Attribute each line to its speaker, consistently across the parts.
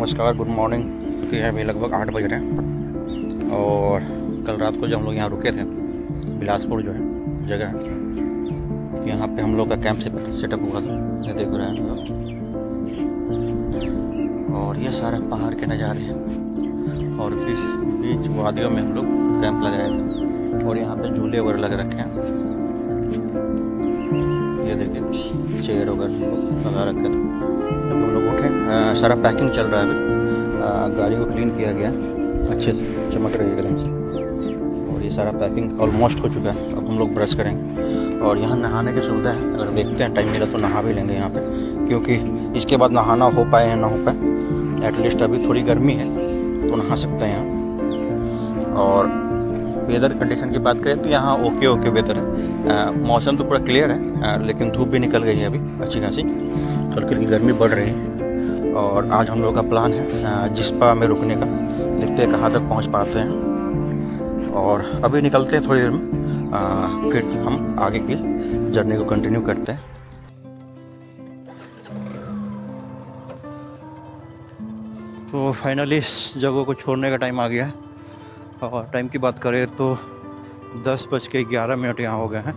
Speaker 1: नमस्कार, good morning. क्योंकि अभी लगभग 8 बज रहे हैं और कल रात को जब हम लोग यहाँ रुके थे, बिलासपुर जो है जगह है, यहाँ पे हम लोग का कैंप सेटअप हुआ था। ये देख रहे हैं हम लोग, और ये सारे पहाड़ के नज़ारे हैं और बीच वादियों में हम लोग कैंप लगाए थे और यहाँ पे झूले वगैरह लग रखे हैं। ये देखिए चेयर वगैरह लगा रखे थे। जब हम लोग उठे, सारा पैकिंग चल रहा है अभी। गाड़ी को क्लीन किया गया, अच्छे से चमक रही है एकदम से। और ये सारा पैकिंग ऑलमोस्ट हो चुका है। अब हम लोग ब्रश करेंगे और यहाँ नहाने की सुविधा है। अगर देखते हैं टाइम मिला तो नहा भी लेंगे यहाँ पे, क्योंकि इसके बाद नहाना हो पाए या ना हो पाए, एटलीस्ट अभी थोड़ी गर्मी है तो नहा सकते हैं यहाँ। और वेदर कंडीशन की बात करें तो यहाँ ओके वेदर है। मौसम तो पूरा क्लियर है, लेकिन धूप भी निकल गई है अभी अच्छी खासी, तो हल्की गर्मी बढ़ रही है। और आज हम लोग का प्लान है जिस्पा में रुकने का। देखते हैं कहाँ तक पहुँच पाते हैं और अभी निकलते हैं थोड़ी देर में, फिर हम आगे की जर्नी को कंटिन्यू करते हैं। तो फाइनली इस जगह को छोड़ने का टाइम आ गया है और टाइम की बात करें तो 10:11 यहाँ हो गए हैं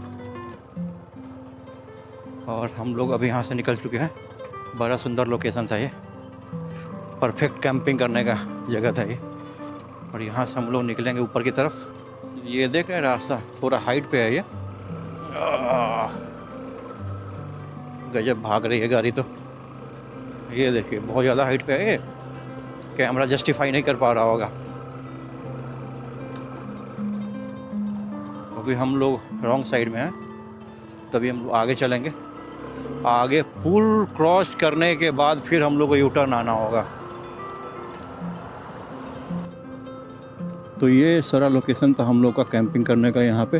Speaker 1: और हम लोग अभी यहाँ से निकल चुके हैं। बड़ा सुंदर लोकेशन था ये, परफेक्ट कैंपिंग करने का जगह था ये। और यहाँ से हम लोग निकलेंगे ऊपर की तरफ। ये देख रहे हैं रास्ता थोड़ा हाइट पे है ये। गजब भाग रही है गाड़ी तो। ये देखिए बहुत ज़्यादा हाइट पे है ये, कैमरा जस्टिफाई नहीं कर पा रहा होगा। अभी हम लोग रॉन्ग साइड में हैं, तभी हम लोग आगे चलेंगे। आगे पुल क्रॉस करने के बाद फिर हम लोग को यू टर्न आना होगा। तो ये सारा लोकेशन था हम लोग का कैंपिंग करने का यहाँ पे,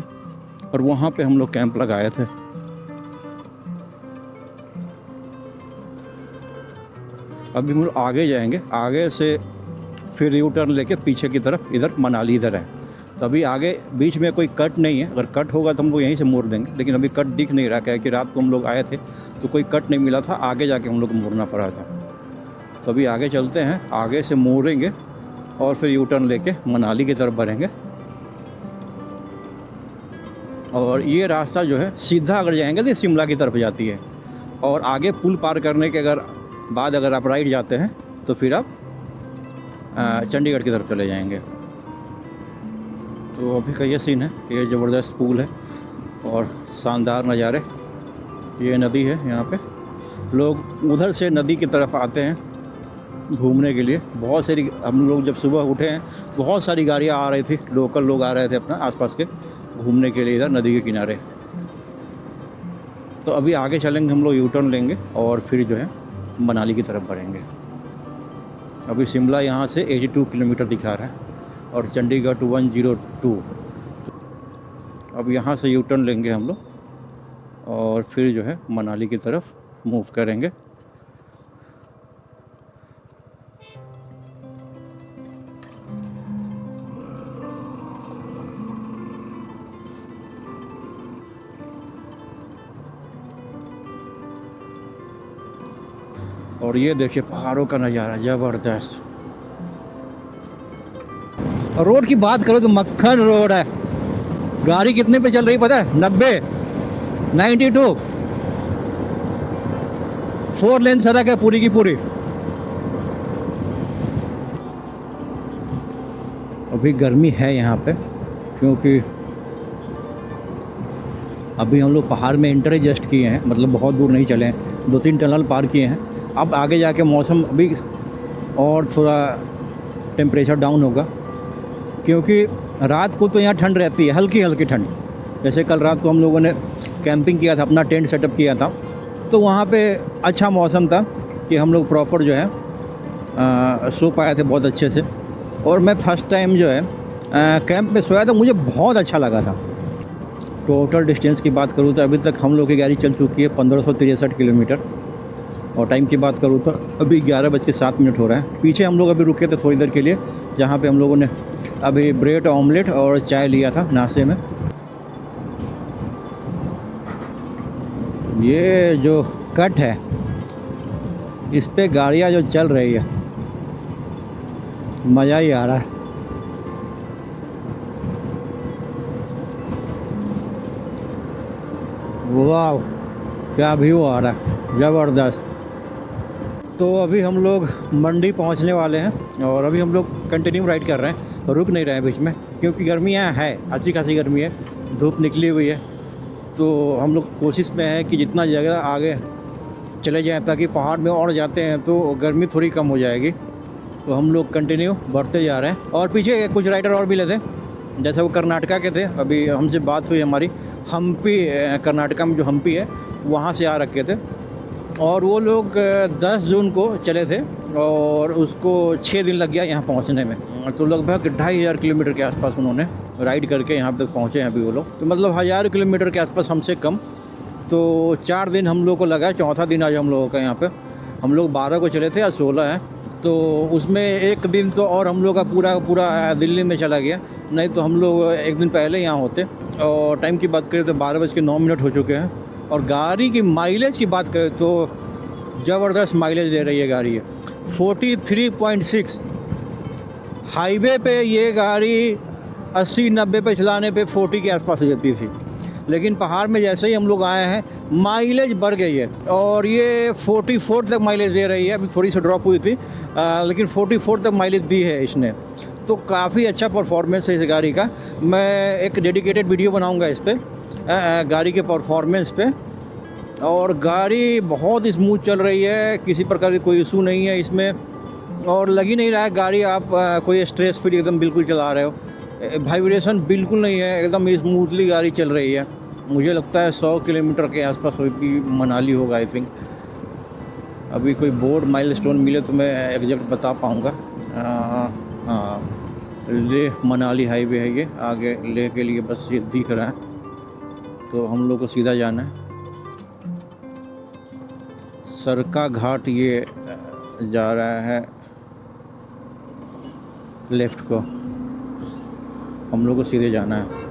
Speaker 1: और वहाँ पे हम लोग कैंप लगाए थे। अभी हम लोग आगे जाएंगे, आगे से फिर यू टर्न लेके पीछे की तरफ, इधर मनाली इधर है। तो अभी आगे बीच में कोई कट नहीं है। अगर कट होगा तो हम लोग यहीं से मोड़ देंगे, लेकिन अभी कट दिख नहीं रहा। क्या है कि रात को हम लोग आए थे तो कोई कट नहीं मिला था, आगे जाके हम लोग को मोड़ना पड़ा था। तो अभी आगे चलते हैं, आगे से मोड़ेंगे और फिर यू टर्न लेके मनाली की तरफ बढ़ेंगे। और ये रास्ता जो है सीधा अगर जाएंगे तो शिमला की तरफ जाती है, और आगे पुल पार करने के बाद अगर आप राइट जाते हैं तो फिर आप चंडीगढ़ की तरफ चले जाएंगे। तो अभी का ये सीन है, ये ज़बरदस्त पुल है और शानदार नज़ारे। ये नदी है, यहाँ पे लोग उधर से नदी की तरफ आते हैं घूमने के लिए। बहुत सारी, हम लोग जब सुबह उठे हैं बहुत सारी गाड़ियाँ आ रही थी, लोकल लोग आ रहे थे अपना आसपास के घूमने के लिए इधर नदी के किनारे। तो अभी आगे चलेंगे हम लोग, यू टर्न लेंगे और फिर जो है मनाली की तरफ बढ़ेंगे। अभी शिमला यहाँ से 82 किलोमीटर दिखा रहा है और चंडीगढ़ 102। अब यहाँ से यू टर्न लेंगे हम लोग और फिर जो है मनाली की तरफ मूव करेंगे। और ये देखिए पहाड़ों का नज़ारा ज़बरदस्त। रोड की बात करो तो मक्खन रोड है। गाड़ी कितने पे चल रही पता है? 90, 92। 4 लेन सड़क है पूरी की पूरी। अभी गर्मी है यहाँ पे, क्योंकि अभी हम लोग पहाड़ में एंटर जस्ट किए हैं, मतलब बहुत दूर नहीं चले हैं, 2-3 टनल पार किए हैं। अब आगे जाके मौसम अभी और थोड़ा टेम्परेचर डाउन होगा, क्योंकि रात को तो यहाँ ठंड रहती है, हल्की हल्की ठंड। जैसे कल रात को हम लोगों ने कैंपिंग किया था, अपना टेंट सेटअप किया था, तो वहाँ पे अच्छा मौसम था कि हम लोग प्रॉपर जो है सो पाए थे बहुत अच्छे से। और मैं फर्स्ट टाइम जो है कैंप में सोया था, मुझे बहुत अच्छा लगा था। टोटल डिस्टेंस की बात करूँ तो अभी तक हम लोग की गाड़ी चल चुकी है 1563 किलोमीटर। और टाइम की बात करूँ तो अभी 11:07 हो रहा है। पीछे हम लोग अभी रुके थे थोड़ी देर के लिए, जहाँ पे हम लोगों ने अभी ब्रेड ऑमलेट और चाय लिया था नाश्ते में। ये जो कट है इस पे गाड़ियाँ जो चल रही है मज़ा ही आ रहा है। वाह, क्या व्यू आ रहा है, ज़बरदस्त। तो अभी हम लोग मंडी पहुंचने वाले हैं और अभी हम लोग कंटिन्यू राइड कर रहे हैं, रुक नहीं रहे हैं बीच में, क्योंकि गर्मियाँ है, अच्छी खासी गर्मी है, धूप निकली हुई है। तो हम लोग कोशिश में है कि जितना जगह आगे चले जाएं, ताकि पहाड़ में और जाते हैं तो गर्मी थोड़ी कम हो जाएगी। तो हम लोग कंटिन्यू बढ़ते जा रहे हैं और पीछे कुछ राइडर और मिले थे, जैसे वो कर्नाटका के थे। अभी हमसे बात हुई हमारी, हम्पी कर्नाटका में जो हम्पी है वहाँ से आ रखे थे, और वो लोग 10 जून को चले थे और उसको 6 दिन लग गया यहाँ पहुँचने में। तो लगभग 2500 किलोमीटर के आसपास उन्होंने राइड करके यहाँ तक पहुँचे हैं अभी वो लोग। तो मतलब 1000 किलोमीटर के आसपास हमसे कम। तो 4 दिन हम लोग को लगा, चौथा दिन आज हम लोगों का यहाँ पे। हम लोग 12 को चले थे, आज 16 है। तो उसमें एक दिन तो और हम लोग का पूरा दिल्ली में चला गया, नहीं तो हम लोग एक दिन पहले यहाँ होते। और टाइम की बात करें तो 12:09 हो चुके हैं। और गाड़ी की माइलेज की बात करें तो ज़बरदस्त माइलेज दे रही है गाड़ी है, 43.6। हाईवे पे ये गाड़ी 80-90 पे चलाने पे 40 के आसपास देती थी, लेकिन पहाड़ में जैसे ही हम लोग आए हैं माइलेज बढ़ गई है और ये 44 तक माइलेज दे रही है। अभी थोड़ी सी ड्रॉप हुई थी, लेकिन 44 तक माइलेज दी है इसने। तो काफ़ी अच्छा परफॉर्मेंस है इस गाड़ी का। मैं एक डेडिकेटेड वीडियो बनाऊंगा इस पर, गाड़ी के परफॉर्मेंस पे। और गाड़ी बहुत स्मूथ चल रही है, किसी प्रकार की कोई इशू नहीं है इसमें, और लग ही नहीं रहा है गाड़ी आप कोई स्ट्रेस फ्री एकदम बिल्कुल चला रहे हो। वाइब्रेशन बिल्कुल नहीं है, एकदम स्मूथली गाड़ी चल रही है। मुझे लगता है 100 किलोमीटर के आसपास होगी, मनाली होगा आई थिंक। अभी कोई बोर्ड माइलस्टोन मिले तो मैं एग्जैक्ट बता पाऊँगा। हाँ, लेह मनाली हाईवे है ये, आगे लेह के लिए बस ये दिख रहा है। तो हम लोग को सीधा जाना है, सरका घाट ये जा रहा है लेफ़्ट को, हम लोग को सीधे जाना है।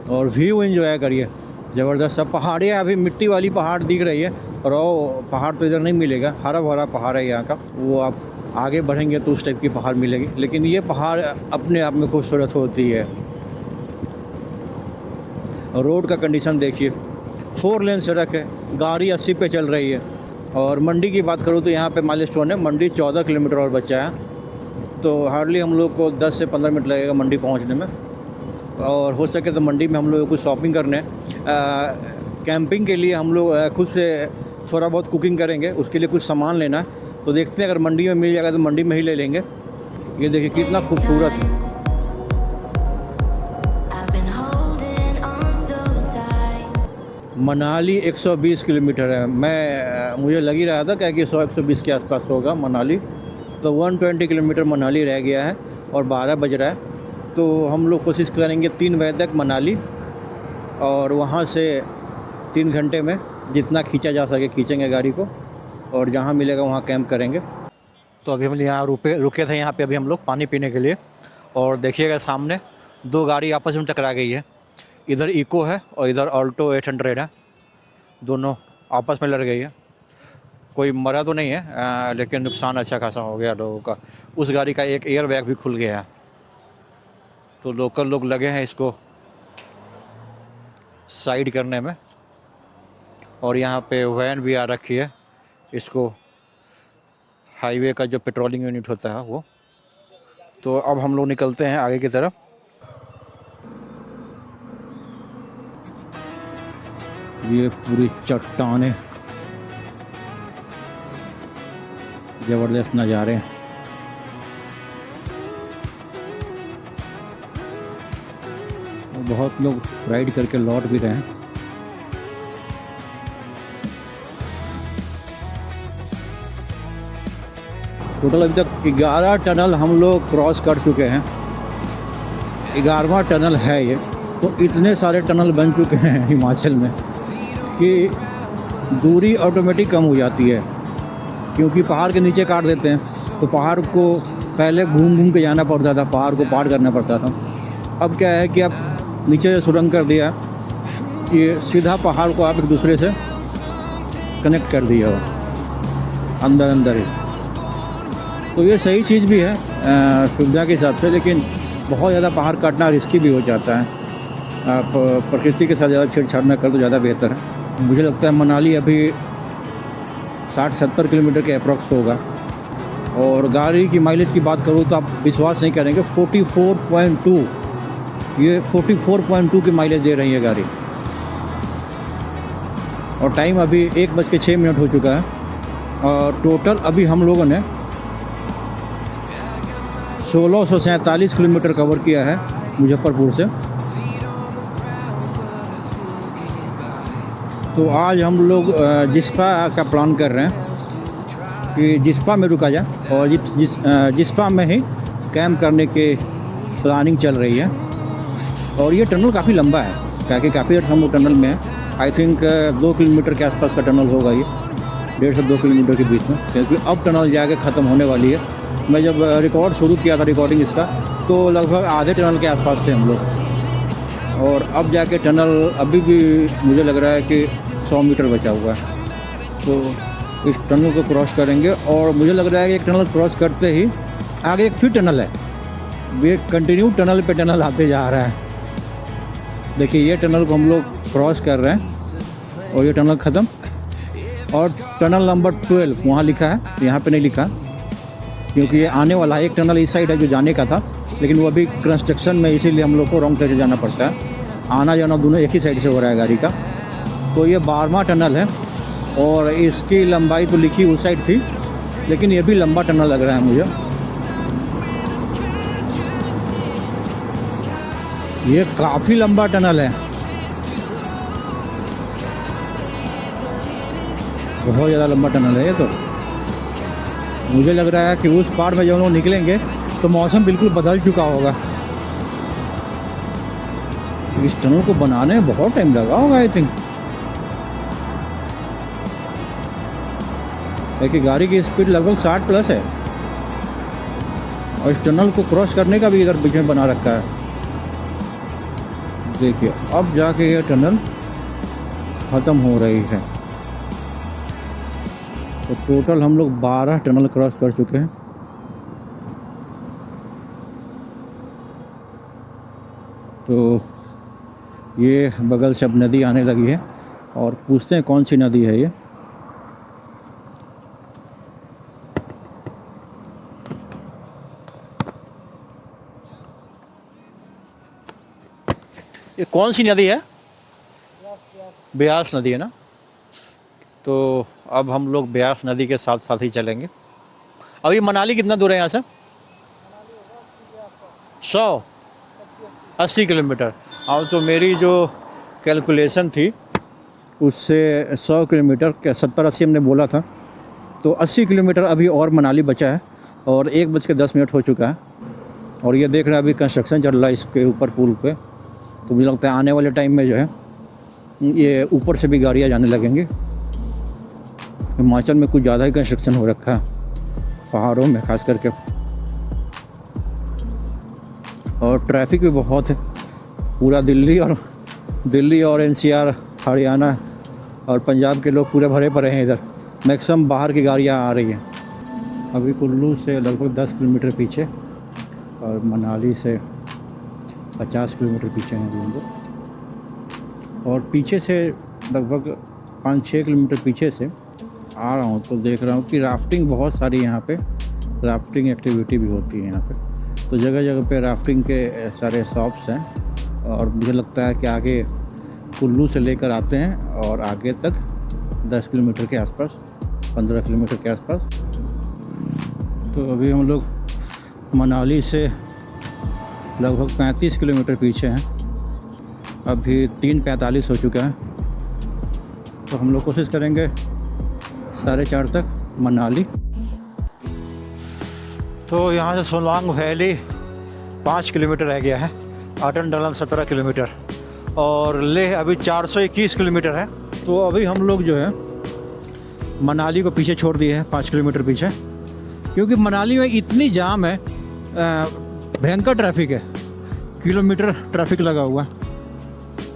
Speaker 1: और व्यू एंजॉय करिए, ज़बरदस्त। सब पहाड़ियाँ, अभी मिट्टी वाली पहाड़ दिख रही है, और वो पहाड़ तो इधर नहीं मिलेगा, हरा भरा पहाड़ है यहाँ का। वो आप आगे बढ़ेंगे तो उस टाइप की पहाड़ मिलेगी, लेकिन ये पहाड़ अपने आप में खूबसूरत होती है। रोड का कंडीशन देखिए, 4 लेन सड़क है, गाड़ी 80 पे चल रही है। और मंडी की बात करूँ तो यहाँ पे माइलस्टोन है, मंडी 14 किलोमीटर और बचा है। तो हार्डली हम लोग को 10 से 15 मिनट लगेगा मंडी पहुँचने में। और हो सके तो मंडी में हम लोगों को शॉपिंग करने, कैंपिंग के लिए हम लोग खुद से थोड़ा बहुत कुकिंग करेंगे, उसके लिए कुछ सामान लेना है। तो देखते हैं, अगर मंडी में मिल जाएगा तो मंडी में ही ले लेंगे। ये देखिए कितना खूबसूरत है। मनाली 120 किलोमीटर है। मुझे लग ही रहा था क्या कि 100-120 के आसपास होगा मनाली। तो 120 किलोमीटर मनाली रह गया है और 12 बज रहा है। तो हम लोग कोशिश करेंगे 3 बजे तक मनाली, और वहाँ से 3 घंटे में जितना खींचा जा सके खींचेंगे गाड़ी को, और जहाँ मिलेगा वहाँ कैंप करेंगे। तो अभी हम यहाँ रुके थे यहाँ पे अभी हम लोग पानी पीने के लिए, और देखिएगा सामने 2 गाड़ी आपस में टकरा गई है। इधर इको है और इधर ऑल्टो 800 है, दोनों आपस में लड़ गई है। कोई मरा तो नहीं है, लेकिन नुकसान अच्छा खासा हो गया लोगों का। उस गाड़ी का एक एयर बैग भी खुल गया है। तो लोकल लोग लगे हैं इसको साइड करने में, और यहाँ पे वैन भी आ रखी है, इसको हाईवे का जो पेट्रोलिंग यूनिट होता है वो। तो अब हम लोग निकलते हैं आगे की तरफ। ये पूरी चट्टानें, ज़बरदस्त नज़ारे हैं। बहुत लोग राइड करके लौट भी रहे हैं। टोटल अभी तक 11 टनल हम लोग क्रॉस कर चुके हैं। 11वां टनल है ये। तो इतने सारे टनल बन चुके हैं हिमाचल में कि दूरी ऑटोमेटिक कम हो जाती है, क्योंकि पहाड़ के नीचे काट देते हैं। तो पहाड़ को पहले घूम के जाना पड़ता था, पहाड़ को पार करना पड़ता था। अब क्या है कि अब नीचे से सुरंग कर दिया कि सीधा पहाड़ को आप एक दूसरे से कनेक्ट कर दिया हो अंदर ही।
Speaker 2: तो ये सही चीज़ भी है सुविधा के हिसाब से, लेकिन बहुत ज़्यादा पहाड़ काटना रिस्की भी हो जाता है। आप प्रकृति के साथ ज़्यादा छेड़छाड़ न कर तो ज़्यादा बेहतर है। मुझे लगता है मनाली अभी 60-70 किलोमीटर के अप्रॉक्स होगा, और गाड़ी की माइलेज की बात करूँ तो आप विश्वास नहीं करेंगे, 44.2, ये 44.2 की माइलेज दे रही है गाड़ी। और टाइम अभी 1:06 हो चुका है, और टोटल अभी हम लोगों ने 1647 किलोमीटर कवर किया है मुजफ्फरपुर से। तो आज हम लोग जिस्पा का प्लान कर रहे हैं कि जिस्पा में रुका जाए, और जिस्पा में ही कैंप करने की प्लानिंग चल रही है। और ये टनल काफ़ी लंबा है, क्योंकि काफ़ी देर हम लोग टनल में हैं। आई थिंक 2 किलोमीटर के आसपास का टनल होगा ये, 1.5 से 2 किलोमीटर के बीच में, क्योंकि अब टनल जाके ख़त्म होने वाली है। मैं जब रिकॉर्ड शुरू किया था रिकॉर्डिंग इसका, तो लगभग आधे टनल के आसपास थे हम लोग, और अब जाके टनल अभी भी मुझे लग रहा है कि 100 मीटर बचा हुआ है। तो इस टनल को क्रॉस करेंगे, और मुझे लग रहा है कि एक टनल क्रॉस करते ही आगे एक फिर टनल है। ये कंटिन्यू टनल पे टनल आते जा रहा है। देखिए ये टनल को हम लोग क्रॉस कर रहे हैं, और ये टनल ख़त्म, और टनल नंबर 12 वहाँ लिखा है, यहाँ पे नहीं लिखा, क्योंकि ये आने वाला है। एक टनल इस साइड है जो जाने का था, लेकिन वो अभी कंस्ट्रक्शन में, इसीलिए हम लोग को रॉन्ग साइड से जाना पड़ता है। आना जाना दोनों एक ही साइड से हो रहा है गाड़ी का। तो ये 12वां टनल है, और इसकी लंबाई तो लिखी उस साइड थी, लेकिन ये भी लंबा टनल लग रहा है मुझे। ये काफ़ी लंबा टनल है, बहुत ज़्यादा लंबा टनल है ये। तो मुझे लग रहा है कि उस पार में जब हम लोग निकलेंगे तो मौसम बिल्कुल बदल चुका होगा। इस टनल को बनाने में बहुत टाइम लगा होगा आई थिंक, क्योंकि गाड़ी की स्पीड लगभग 60 प्लस है, और इस टनल को क्रॉस करने का भी इधर बीच में बना रखा है। देखिए अब जाके ये टनल ख़त्म हो रही है। तो टोटल हम लोग 12 टनल क्रॉस कर चुके हैं। तो ये बगल से अब नदी आने लगी है, और पूछते हैं कौन सी नदी है ये। ये कौन सी नदी है? ब्यास नदी है ना। तो अब हम लोग ब्यास नदी के साथ साथ ही चलेंगे। अभी मनाली कितना दूर है यहाँ से? 180 किलोमीटर। और तो मेरी जो कैलकुलेशन थी उससे 100 किलोमीटर, 70-80 हमने बोला था, तो 80 किलोमीटर अभी और मनाली बचा है, और 1:10 हो चुका है। और ये देख रहे हैं अभी कंस्ट्रक्शन चल रहा है इसके ऊपर पुल पे। तो मुझे लगता है आने वाले टाइम में जो है ये ऊपर से भी गाड़ियाँ जाने लगेंगी। हिमाचल में कुछ ज़्यादा ही कंस्ट्रक्शन हो रखा है पहाड़ों में खास करके, और ट्रैफिक भी बहुत है। पूरा दिल्ली और NCR, हरियाणा और पंजाब के लोग पूरे भरे पड़े हैं इधर। मैक्सिमम बाहर की गाड़ियाँ आ रही हैं। अभी कुल्लू से लगभग 10 किलोमीटर पीछे, और मनाली से 50 किलोमीटर पीछे हैं हम लोग। और पीछे से लगभग 5-6 किलोमीटर पीछे से आ रहा हूँ, तो देख रहा हूँ कि राफ्टिंग बहुत सारी यहाँ पे राफ्टिंग एक्टिविटी भी होती है यहाँ पे। तो जगह जगह पे राफ्टिंग के सारे शॉप्स हैं, और मुझे लगता है कि आगे कुल्लू से लेकर आते हैं और आगे तक 10 किलोमीटर के आसपास, 15 किलोमीटर के आसपास। तो अभी हम लोग मनाली से लगभग 35 किलोमीटर पीछे हैं। अभी 3:45 हो चुका है, तो हम लोग कोशिश करेंगे 4:30 तक मनाली। तो यहाँ से सोलांग वैली 5 किलोमीटर रह गया है, अटन डलन 17 किलोमीटर, और लेह अभी 421 किलोमीटर है। तो अभी हम लोग जो है मनाली को पीछे छोड़ दिए हैं 5 किलोमीटर पीछे, क्योंकि मनाली में इतनी जाम है, भयंकर ट्रैफिक है, किलोमीटर ट्रैफिक लगा हुआ।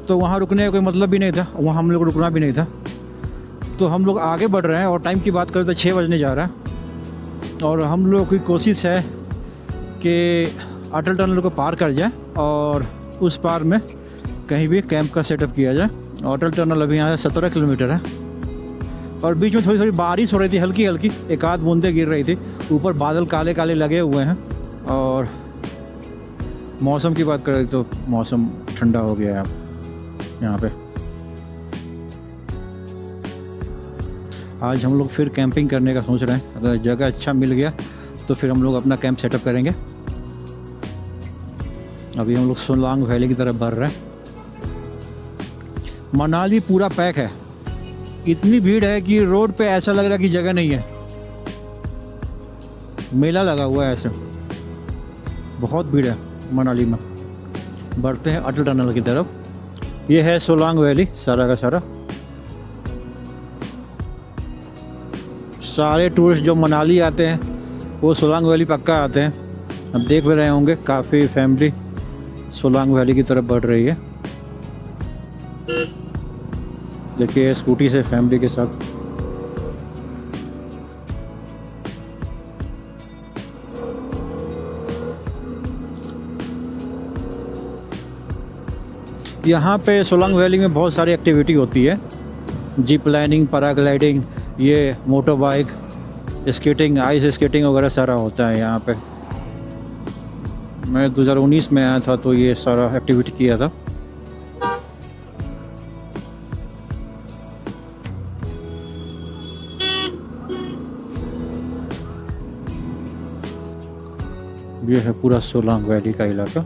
Speaker 2: तो वहाँ रुकने का कोई मतलब भी नहीं था, वहाँ हम लोग रुकना भी नहीं था। तो हम लोग आगे बढ़ रहे हैं, और टाइम की बात करें तो 6 बजने जा रहा है। और हम लोगों की कोशिश है कि अटल टनल को पार कर जाए और उस पार में कहीं भी कैंप का सेटअप किया जाए। अटल टनल अभी यहाँ से 17 किलोमीटर है और बीच में थोड़ी थोड़ी बारिश हो रही थी, हल्की हल्की एक आध बूंदें गिर रही थी। ऊपर बादल काले काले लगे हुए हैं और मौसम की बात करें तो मौसम ठंडा हो गया है अब यहाँ पे। आज हम लोग फिर कैंपिंग करने का सोच रहे हैं। अगर जगह अच्छा मिल गया तो फिर हम लोग अपना कैंप सेटअप करेंगे। अभी हम लोग सोलांग वैली की तरफ बढ़ रहे हैं। मनाली पूरा पैक है, इतनी भीड़ है कि रोड पे ऐसा लग रहा है कि जगह नहीं है। मेला लगा हुआ है ऐसे, बहुत भीड़ है मनाली में। बढ़ते हैं अटल टनल की तरफ। ये है सोलांग वैली सारा का सारा। सारे टूरिस्ट जो मनाली आते हैं वो सोलांग वैली पक्का आते हैं। अब देख भी रहे होंगे काफ़ी फैमिली सोलांग वैली की तरफ बढ़ रही है। देखिए स्कूटी से फैमिली के साथ। यहाँ पे सोलांग वैली में बहुत सारी एक्टिविटी होती है, जीप लाइनिंग, पैराग्लाइडिंग, ये motor bike, skating, ice skating वगैरह सारा होता है यहाँ पे। मैं 2019 में आया था तो ये सारा एक्टिविटी किया था। ये है पूरा सोलांग वैली का इलाका।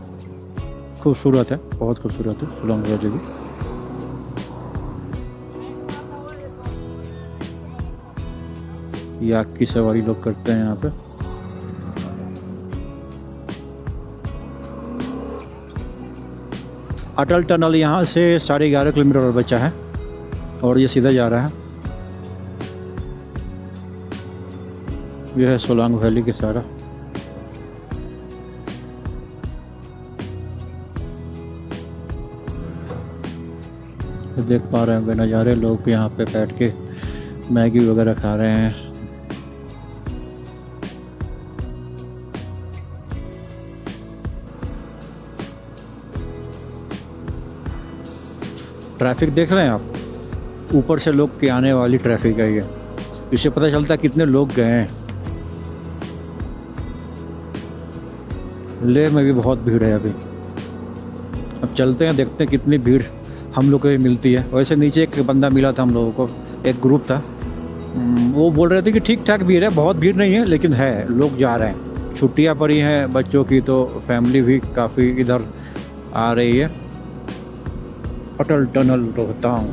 Speaker 2: खूबसूरत है, बहुत खूबसूरत है सोलांग वैली भी। याक की सवारी लोग करते हैं यहाँ पे। अटल टनल यहाँ से 11.5 किलोमीटर और बचा है और ये सीधा जा रहा है। यह है सोलांग वैली के सारा। देख पा रहे हैं नज़ारे, लोग यहाँ पे बैठ के मैगी वगैरह खा रहे हैं। ट्रैफिक देख रहे हैं आप, ऊपर से लोग के आने वाली ट्रैफिक है ये। इससे पता चलता है कितने लोग गए हैं। लेह में भी बहुत भीड़ है अभी। अब चलते हैं, देखते हैं कितनी भीड़ हम लोग को भी मिलती है। वैसे नीचे एक बंदा मिला था हम लोगों को, एक ग्रुप था, वो बोल रहे थे कि ठीक ठाक भीड़ है, बहुत भीड़ नहीं है लेकिन है, लोग जा रहे हैं। छुट्टियां पड़ी हैं बच्चों की तो फैमिली भी काफ़ी इधर आ रही है। अटल टनल रोहतांग।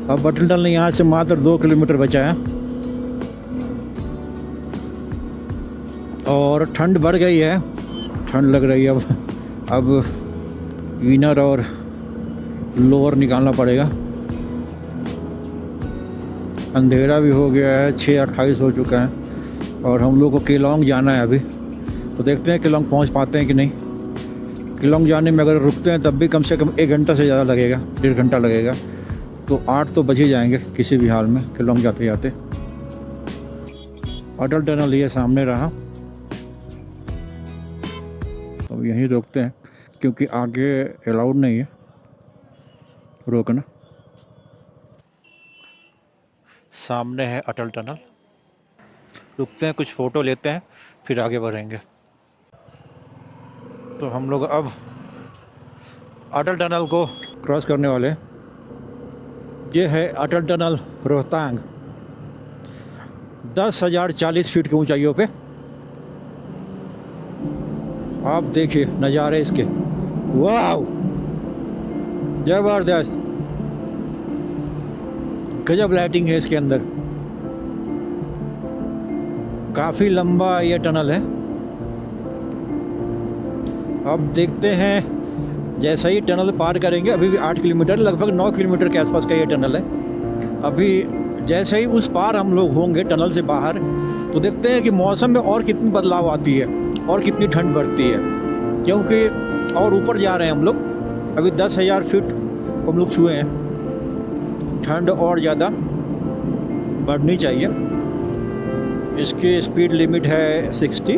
Speaker 2: अब अटल टनल यहाँ से मात्र 2 किलोमीटर बचा है और ठंड बढ़ गई है, ठंड लग रही है। अब इनर और लोअर निकालना पड़ेगा। अंधेरा भी हो गया है, 6:28 हो चुका है और हम लोग को केलोंग जाना है अभी। तो देखते हैं केलोंग पहुंच पाते हैं कि नहीं। केलोंग जाने में अगर रुकते हैं तब भी कम से कम 1 घंटा से ज़्यादा लगेगा, 1.5 घंटा लगेगा। तो 8 तो बज ही जाएंगे किसी भी हाल में केलोंग जाते जाते। अटल टनल ये सामने रहा, तो यहीं रोकते हैं क्योंकि आगे अलाउड नहीं है रोकना। सामने है अटल टनल, रुकते हैं, कुछ फ़ोटो लेते हैं, फिर आगे बढ़ेंगे। तो हम लोग अब अटल टनल को क्रॉस करने वाले हैं। ये है अटल टनल रोहतांग, 10,040 फीट की ऊंचाइयों पे। आप देखिए नज़ारे इसके, वाह जबरदस्त, गजब लाइटिंग है इसके अंदर। काफ़ी लंबा ये टनल है। अब देखते हैं, जैसे ही टनल पार करेंगे, अभी भी 8 किलोमीटर, लगभग 9 किलोमीटर के आसपास का ये टनल है। अभी जैसे ही उस पार हम लोग होंगे टनल से बाहर, तो देखते हैं कि मौसम में और कितनी बदलाव आती है और कितनी ठंड बढ़ती है, क्योंकि और ऊपर जा रहे हैं हम लोग। अभी 10,000 फीट को हम लोग छुए हैं। ठंड और ज़्यादा बढ़नी चाहिए। इसकी स्पीड लिमिट है 60।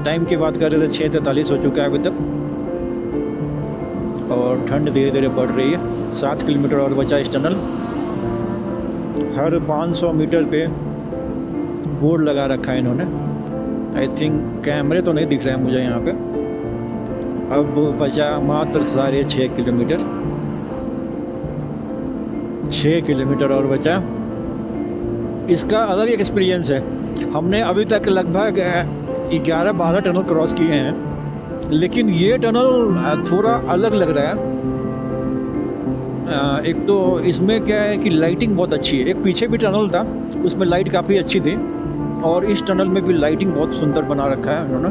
Speaker 2: टाइम की बात कर रहे थे 6:43 हो चुका है अभी तक, और ठंड धीरे धीरे बढ़ रही है। 7 किलोमीटर और बचा इस टनल। हर 500 मीटर पे बोर्ड लगा रखा है इन्होंने। आई थिंक कैमरे तो नहीं दिख रहे हैं मुझे यहाँ पे। अब बचा मात्र 6.5 किलोमीटर। 6 किलोमीटर और बचा। इसका अलग एक एक्सपीरियंस है। हमने अभी तक लगभग 11-12 टनल क्रॉस किए हैं, लेकिन ये टनल थोड़ा अलग लग रहा है। एक तो इसमें क्या है कि लाइटिंग बहुत अच्छी है। एक पीछे भी टनल था, उसमें लाइट काफ़ी अच्छी थी, और इस टनल में भी लाइटिंग बहुत सुंदर बना रखा है उन्होंने।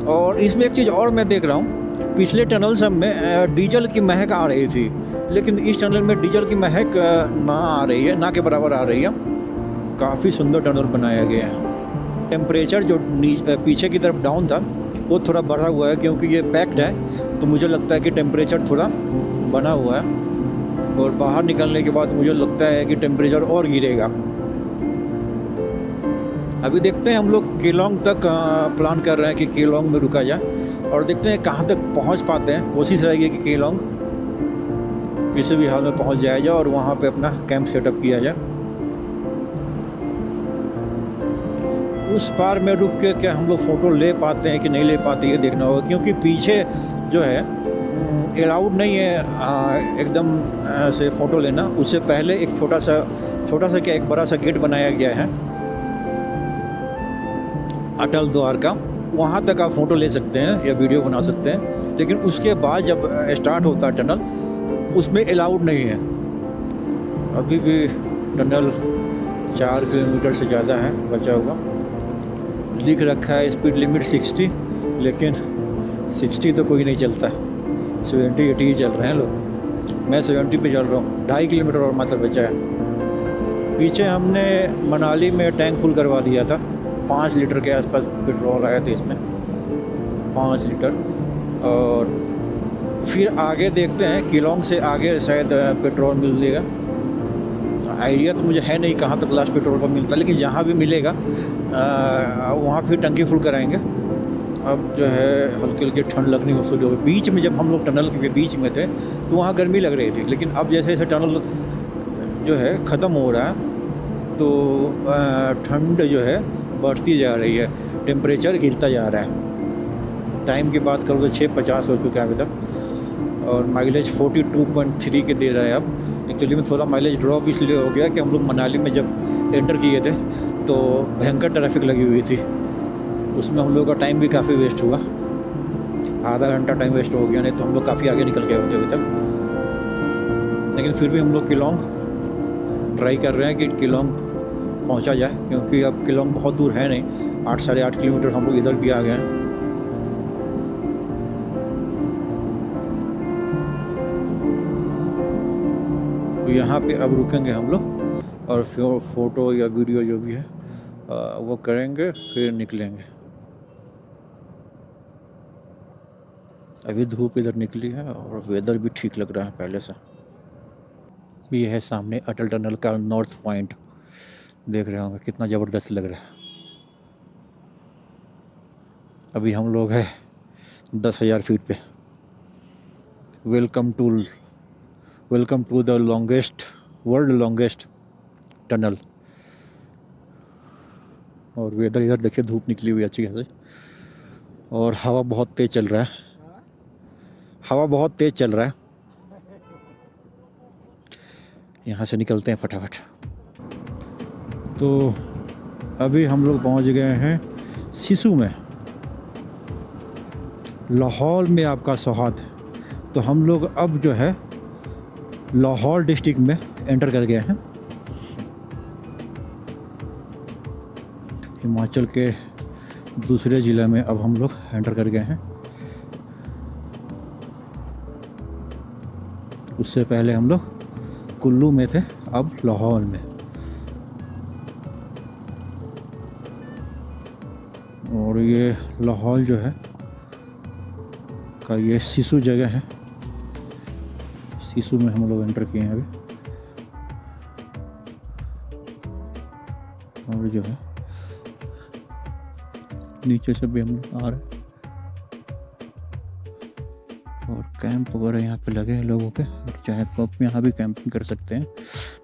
Speaker 2: और इसमें एक चीज़ और मैं देख रहा हूँ, पिछले टनल सब में डीजल की महक आ रही थी, लेकिन इस टनल में डीजल की महक ना आ रही है, ना के बराबर आ रही है। काफ़ी सुंदर टनल बनाया गया है। टेम्परेचर जो पीछे की तरफ डाउन था वो थोड़ा बढ़ा हुआ है, क्योंकि ये पैक्ड है, तो मुझे लगता है कि टेम्परेचर थोड़ा बना हुआ है। और बाहर निकलने के बाद मुझे लगता है कि टेम्परेचर और गिरेगा। अभी देखते हैं, हम लोग केलोंग तक प्लान कर रहे हैं कि केलोंग में रुका जाए, और देखते हैं कहाँ तक पहुँच पाते हैं। कोशिश रहेगी कि केलोंग किसी भी हाल में पहुँच जाया जाए और वहाँ पे अपना कैंप सेटअप किया जाए। उस पार में रुक के क्या हम लोग फ़ोटो ले पाते हैं कि नहीं ले पाते, ये देखना होगा, क्योंकि पीछे जो है अलाउड नहीं है एकदम से फ़ोटो लेना। उससे पहले एक छोटा सा क्या, एक बड़ा सा गेट बनाया गया है अटल द्वार का, वहाँ तक आप फ़ोटो ले सकते हैं या वीडियो बना सकते हैं। लेकिन उसके बाद जब स्टार्ट होता है टनल, उसमें अलाउड नहीं है। अभी भी टनल 4 किलोमीटर से ज़्यादा है बचा हुआ। लिख रखा है स्पीड लिमिट 60, लेकिन 60 तो कोई नहीं चलता। 70-80 ही चल रहे हैं लोग। मैं 70 पे चल रहा हूँ। 2.5 किलोमीटर और मात्र बचा है। पीछे हमने मनाली में टैंक फुल करवा दिया था। 5 लीटर के आसपास पेट्रोल आया था इसमें, 5 लीटर। और फिर आगे देखते हैं, केलोंग से आगे शायद पेट्रोल मिलेगा। आइडिया तो मुझे है नहीं कहाँ तक लास्ट पेट्रोल पंप मिलता है, लेकिन जहाँ भी मिलेगा वहाँ फिर टंकी फुल कराएंगे। अब जो है हल्की हल्की ठंड लगनी हो शुरू हो गई। बीच में जब हम लोग टनल के बीच में थे तो वहाँ गर्मी लग रही थी, लेकिन अब जैसे जैसे टनल जो है ख़त्म हो रहा है तो ठंड जो है बढ़ती जा रही है, टेम्परेचर गिरता जा रहा है। टाइम की बात करूँ तो 6:50 हो चुका है अभी तक, और माइलेज 42.3 के दे रहा है। अब एक्चुअली में थोड़ा माइलेज ड्रॉप इसलिए हो गया कि हम लोग मनाली में जब एंटर किए थे तो भयंकर ट्रैफिक लगी हुई थी। उसमें हम लोग का टाइम भी काफ़ी वेस्ट हुआ, आधा घंटा टाइम वेस्ट हो गया, नहीं तो हम लोग काफ़ी आगे निकल गए होते अभी तक। लेकिन फिर भी हम लोग केलोंग ट्राई कर रहे हैं कि केलोंग पहुंचा जाए, क्योंकि अब केलोंग बहुत दूर है नहीं। 8-8.5 किलोमीटर हम लोग इधर भी आ गए हैं। तो यहाँ पे अब रुकेंगे हम लोग, और फिर फ़ोटो या वीडियो जो भी है वो करेंगे, फिर निकलेंगे। अभी धूप इधर निकली है और वेदर भी ठीक लग रहा है पहले से। ये है सामने अटल टनल का नॉर्थ पॉइंट, देख रहे होंगे कितना ज़बरदस्त लग रहा है। अभी हम लोग हैं 10,000 फीट पे। Welcome to the world longest tunnel. और वेदर इधर देखिए, धूप निकली हुई अच्छी खासी, और हवा बहुत तेज़ चल रहा है। यहाँ से निकलते हैं फटाफट। तो अभी हम लोग पहुँच गए हैं सिसु में। लाहौर में आपका स्वागत है। तो हम लोग अब जो है लाहौर डिस्ट्रिक्ट में एंटर कर गए हैं। हिमाचल के दूसरे ज़िले में अब हम लोग एंटर कर गए हैं। उससे पहले हम लोग कुल्लू में थे, अब लाहौल में। और ये लाहौल जो है का ये सिसु जगह है। सिसु में हम लोग एंटर किए हैं अभी। और जो है नीचे से भी हम लोग आ रहे हैं। और कैंप वगैरह यहाँ पे लगे हैं लोगों के, चाहे तो आप यहाँ भी कैंपिंग कर सकते हैं।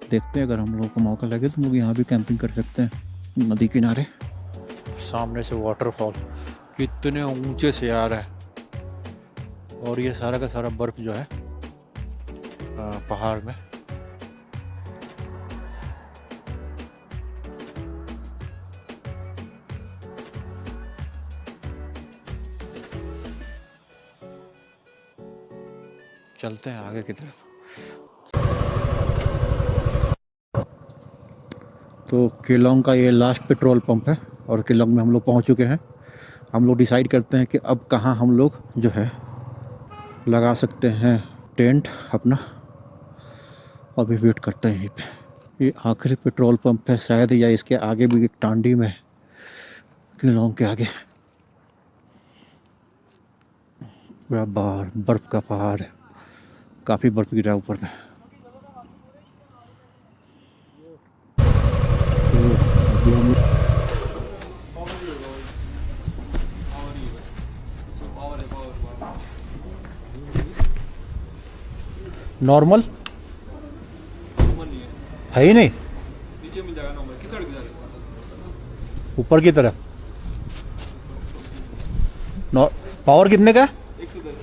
Speaker 2: देखते हैं अगर हम लोगों को मौका लगे तो हम लोग यहाँ भी कैंपिंग कर सकते हैं नदी किनारे। सामने से वाटरफॉल कितने ऊंचे से आ रहा है, और ये सारा का सारा बर्फ जो है पहाड़ में। चलते हैं आगे की तरफ। तो केलोंग का ये लास्ट पेट्रोल पंप है और केलोंग में हम लोग पहुंच चुके हैं। हम लोग डिसाइड करते हैं कि अब कहाँ हम लोग जो है लगा सकते हैं टेंट अपना। अभी वेट करते हैं यहीं पे। ये आखिरी पेट्रोल पंप है शायद, या इसके आगे भी एक टांडी में, केलोंग के आगे पूरा बाहर बर्फ़ का पहाड़ है, काफ़ी बर्फ़ गिरा है ऊपर में। तो अभी हम नॉर्मल है ही नहीं,
Speaker 3: नीचे मिल जाएगा नॉर्मल। किस साइड की साइड?
Speaker 2: ऊपर की तरफ। पावर कितने का है?
Speaker 3: 110।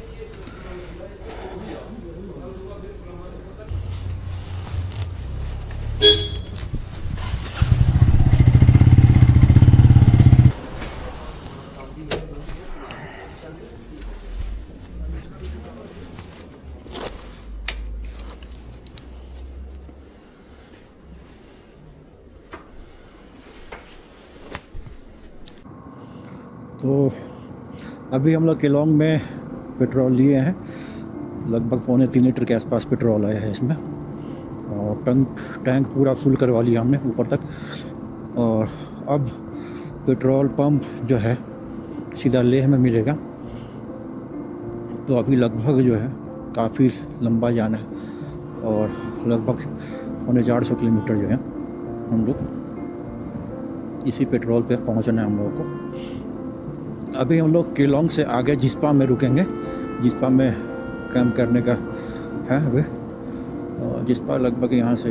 Speaker 2: तो अभी हम लोग केलोंग में पेट्रोल लिए हैं, लगभग 3.25 लीटर के आसपास पेट्रोल आया है इसमें। और टैंक पूरा फुल करवा लिया हमने ऊपर तक। और अब पेट्रोल पंप जो है सीधा लेह में मिलेगा। तो अभी लगभग जो है काफ़ी लंबा जाना है, और लगभग 450 किलोमीटर जो है हम लोग इसी पेट्रोल पे पहुंचना है हम लोगों को। अभी हम लोग केलोंग से आगे जिस्पा में रुकेंगे। जिस्पा में कैंप करने का है अभी। और जिस्पा लगभग यहाँ से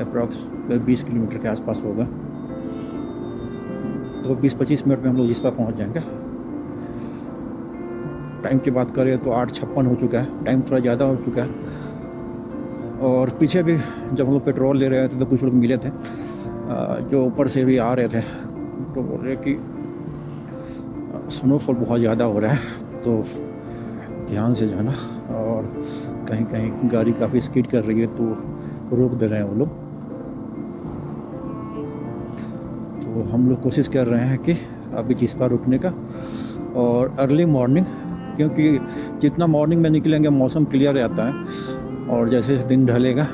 Speaker 2: अप्रॉक्स 20 किलोमीटर के आसपास होगा। तो 20-25 मिनट में हम लोग जिस्पा पहुँच जाएंगे। टाइम की बात करें तो 8:56 हो चुका है, टाइम थोड़ा ज़्यादा हो चुका है। और पीछे भी जब हम लोग पेट्रोल ले रहे थे तो कुछ लोग मिले थे जो ऊपर से भी आ रहे थे, तो बोल रहे कि स्नोफॉल बहुत ज़्यादा हो रहा है तो ध्यान से जाना। और कहीं कहीं गाड़ी काफ़ी स्किड कर रही है तो रोक दे रहे हैं वो लोग। तो हम लोग कोशिश कर रहे हैं कि अभी जिस्पा रुकने का, और अर्ली मॉर्निंग, क्योंकि जितना मॉर्निंग में निकलेंगे मौसम क्लियर रहता है, और जैसे दिन ढलेगा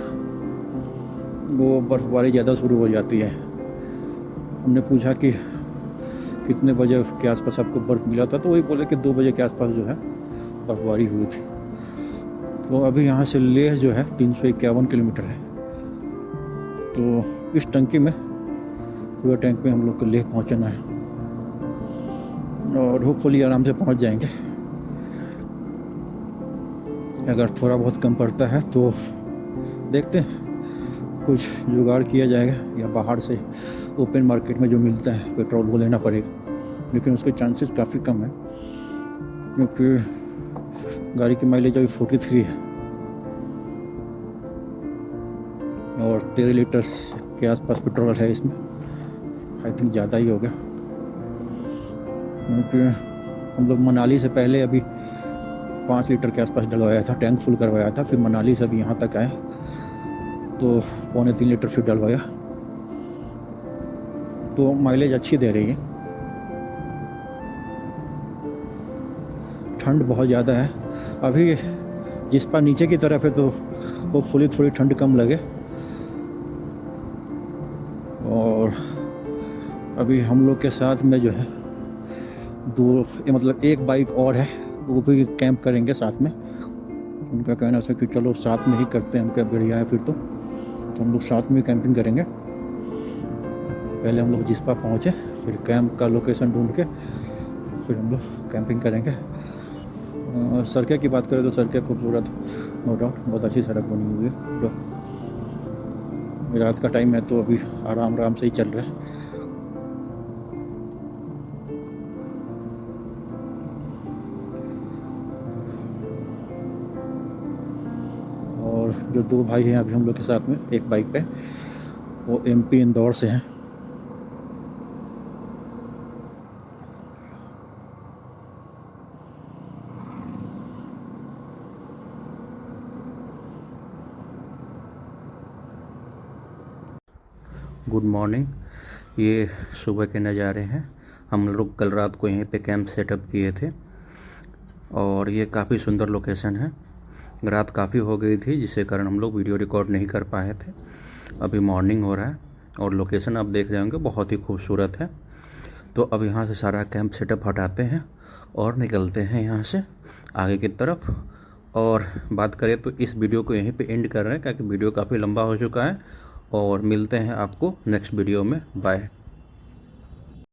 Speaker 2: वो बर्फ़बारी ज़्यादा शुरू हो जाती है। हमने पूछा कि कितने बजे के आसपास आपको बर्फ़ मिला था, तो वही बोले कि 2 बजे के आसपास जो है बर्फ़बारी हुई थी। तो अभी यहाँ से लेह जो है 351 किलोमीटर है। तो इस टंकी में, पूरे टैंक में हम लोग को लेह पहुँचना है, और होपफुली आराम से पहुँच जाएंगे। अगर थोड़ा बहुत कम पड़ता है तो देखते हैं कुछ जुगाड़ किया जाएगा, या बाहर से ओपन मार्केट में जो मिलता है पेट्रोल वो लेना पड़ेगा। लेकिन उसके चांसेस काफ़ी कम है, क्योंकि गाड़ी की माइलेज अभी 43 है, और 13 लीटर के आसपास पेट्रोल है इसमें। आई थिंक ज़्यादा ही होगा, क्योंकि हम लोग मनाली से पहले अभी 5 लीटर के आसपास डलवाया था, टैंक फुल करवाया था। फिर मनाली से अभी यहाँ तक आए तो 3.25 लीटर फिर डलवाया। तो माइलेज अच्छी दे रही है। ठंड बहुत ज़्यादा है। अभी जिस्पा नीचे की तरफ है तो होपफुली थोड़ी ठंड कम लगे। और अभी हम लोग के साथ में जो है मतलब एक बाइक और है, वो भी कैंप करेंगे साथ में। उनका कहना था कि चलो साथ में ही करते हैं। हम क्या बढ़िया है फिर तो हम लोग साथ में कैंपिंग करेंगे। पहले हम लोग जिस्पा पहुँचे, फिर कैंप का लोकेशन ढूंढ के फिर हम लोग कैंपिंग करेंगे। सड़कें की बात करें तो सड़कें खूबसूरत, नो डाउट बहुत अच्छी सड़क बनी हुई है। तो रात का टाइम है तो अभी आराम से ही चल रहा है। और जो दो भाई हैं अभी हम लोग के साथ में एक बाइक पे, वो MP इंदौर से हैं।
Speaker 1: Good morning. ये सुबह के नज़ारे हैं। हम लोग कल रात को यहीं पे कैंप सेटअप किए थे और ये काफ़ी सुंदर लोकेशन है। रात काफ़ी हो गई थी जिसके कारण हम लोग वीडियो रिकॉर्ड नहीं कर पाए थे। अभी मॉर्निंग हो रहा है और लोकेशन आप देख रहे होंगे बहुत ही खूबसूरत है। तो अब यहाँ से सारा कैंप सेटअप हटाते हैं और निकलते हैं यहाँ से आगे की तरफ। और बात करें तो इस वीडियो को यहीं पे एंड कर रहे हैं क्योंकि वीडियो काफ़ी लंबा हो चुका है। और मिलते हैं आपको नेक्स्ट वीडियो में। बाय।